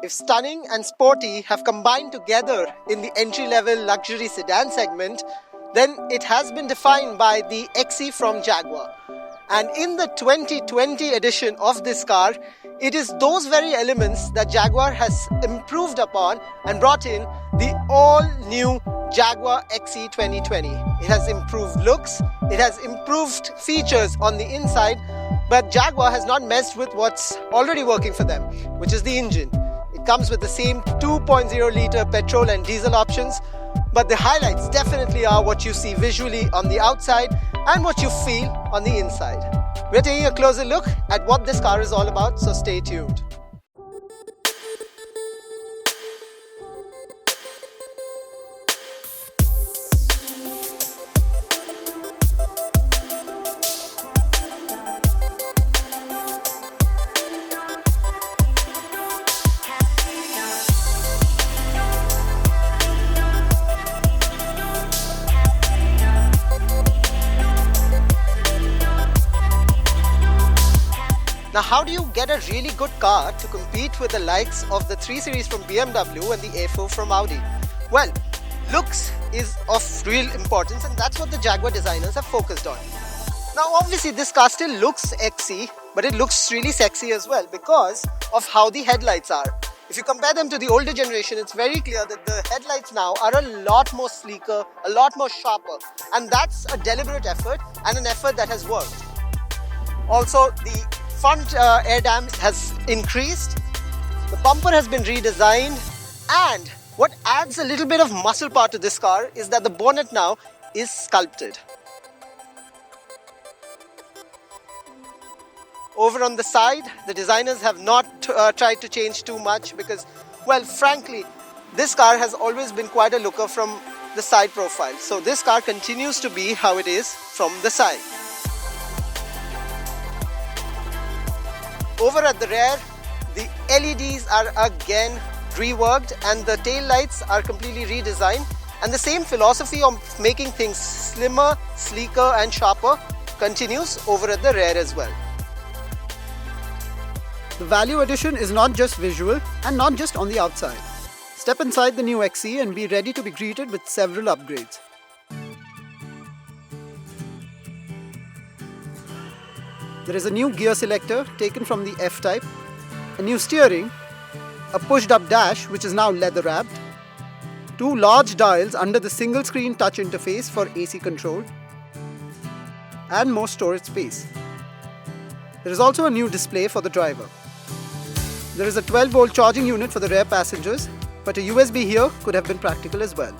If stunning and sporty have combined together in the entry-level luxury sedan segment, then it has been defined by the XE from Jaguar. And in the 2020 edition of this car, it is those very elements that Jaguar has improved upon and brought in the all-new Jaguar XE 2020. It has improved looks, it has improved features on the inside, but Jaguar has not messed with what's already working for them, which is the engine. It comes with the same 2.0 litre petrol and diesel options, but the highlights definitely are what you see visually on the outside and what you feel on the inside. We're taking a closer look at what this car is all about, so stay tuned. Now, how do you get a really good car to compete with the likes of the 3 Series from BMW and the A4 from Audi? Well, looks is of real importance, and that's what the Jaguar designers have focused on. Now, obviously this car still looks XE, but it looks really sexy as well because of how the headlights are. If you compare them to the older generation, it's very clear that the headlights now are a lot more sleeker, a lot more sharper, and that's a deliberate effort and an effort that has worked. Also, the front air dam has increased, the bumper has been redesigned, and what adds a little bit of muscle power to this car is that the bonnet now is sculpted. Over on the side, the designers have not tried to change too much because, well, frankly, this car has always been quite a looker from the side profile. So this car continues to be how it is from the side. Over at the rear, the LEDs are again reworked and the tail lights are completely redesigned, and the same philosophy of making things slimmer, sleeker and sharper continues over at the rear as well. The value addition is not just visual and not just on the outside. Step inside the new XE and be ready to be greeted with several upgrades. There is a new gear selector taken from the F-Type, a new steering, a pushed-up dash which is now leather-wrapped, 2 large dials under the single-screen touch interface for AC control, and more storage space. There is also a new display for the driver. There is a 12-volt charging unit for the rear passengers, but a USB here could have been practical as well.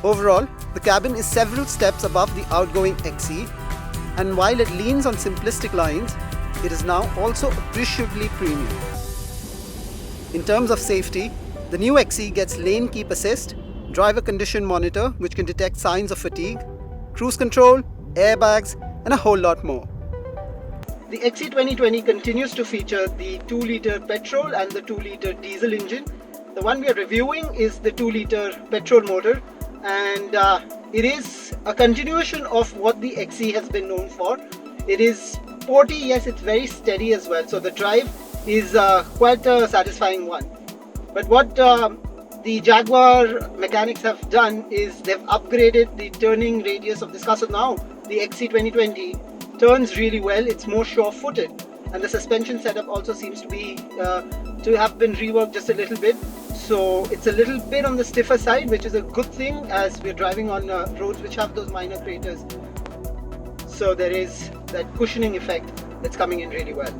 Overall, the cabin is several steps above the outgoing XE, and while it leans on simplistic lines, it is now also appreciably premium. In terms of safety, the new XE gets lane keep assist, driver condition monitor which can detect signs of fatigue, cruise control, airbags and a whole lot more. The XE 2020 continues to feature the 2 litre petrol and the 2 litre diesel engine. The one we are reviewing is the 2 litre petrol motor, and it is a continuation of what the XE has been known for. It is sporty, yes, it's very steady as well, so the drive is quite a satisfying one. But what the Jaguar mechanics have done is they've upgraded the turning radius of this car. So now the XE 2020 turns really well, it's more sure-footed, and the suspension setup also seems to be to have been reworked just a little bit. So it's a little bit on the stiffer side, which is a good thing as we're driving on roads which have those minor craters. So there is that cushioning effect that's coming in really well.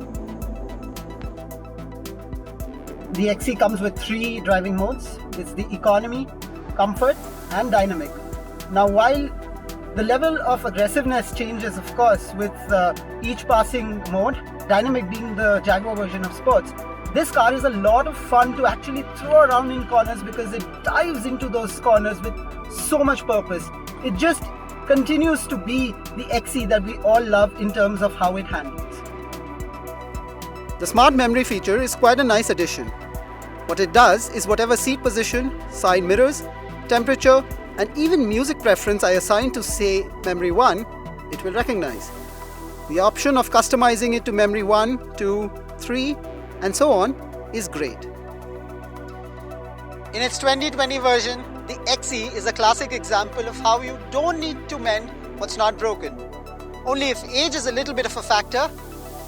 The XE comes with 3 driving modes. It's the economy, comfort and dynamic. Now while the level of aggressiveness changes of course with each passing mode, dynamic being the Jaguar version of sports, this car is a lot of fun to actually throw around in corners because it dives into those corners with so much purpose. It just continues to be the XE that we all love in terms of how it handles. The smart memory feature is quite a nice addition. What it does is whatever seat position, side mirrors, temperature and even music preference I assign to say memory 1, it will recognize. The option of customizing it to memory 1, 2, 3 and so on is great. In its 2020 version, the XE is a classic example of how you don't need to mend what's not broken. Only if age is a little bit of a factor,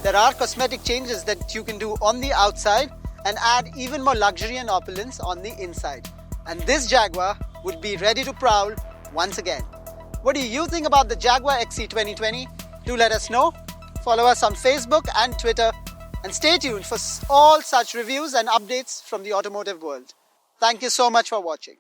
there are cosmetic changes that you can do on the outside and add even more luxury and opulence on the inside. And this Jaguar would be ready to prowl once again. What do you think about the Jaguar XE 2020? Do let us know. Follow us on Facebook and Twitter, and stay tuned for all such reviews and updates from the automotive world. Thank you so much for watching.